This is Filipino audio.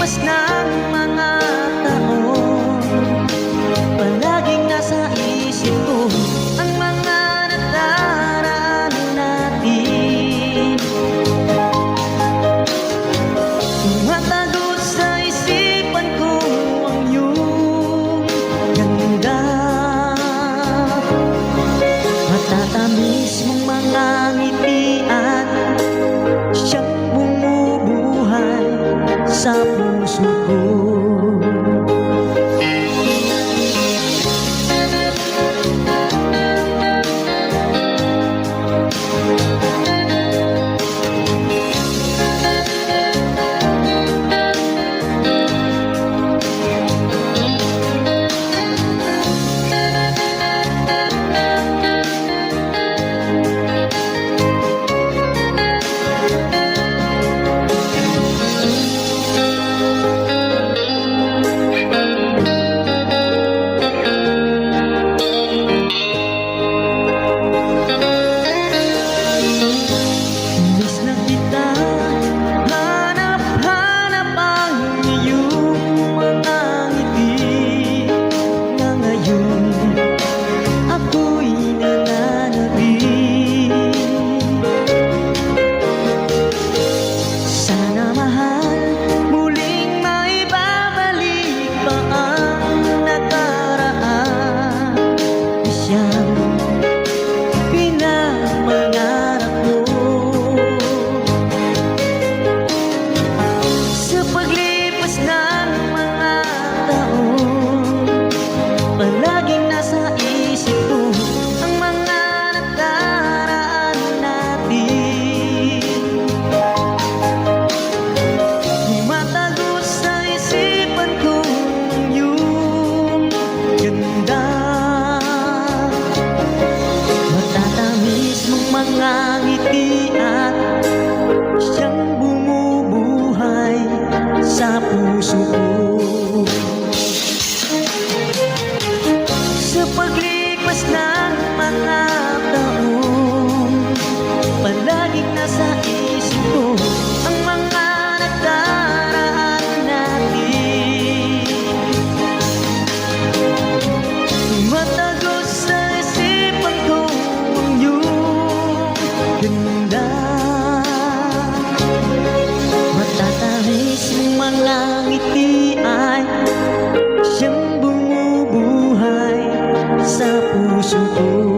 paglipas ng mga taon, palaging nasa isip ko ang mga nakaraan natin. Tumatago sa isipan ko ang iyong ganda, matatamis mong mga ngiti at siyang bumubuhay sa puso ko. Mga ngiti at siyang bumubuhay sa puso ko. Sa paglipas ng mga taon, palaging nasa isip ko ang mga nakaraan natin. Tumatago sa isipan ko ang iyong ganda, matatamis mong mga ngiti ay siyang bumubuhay sa puso ko.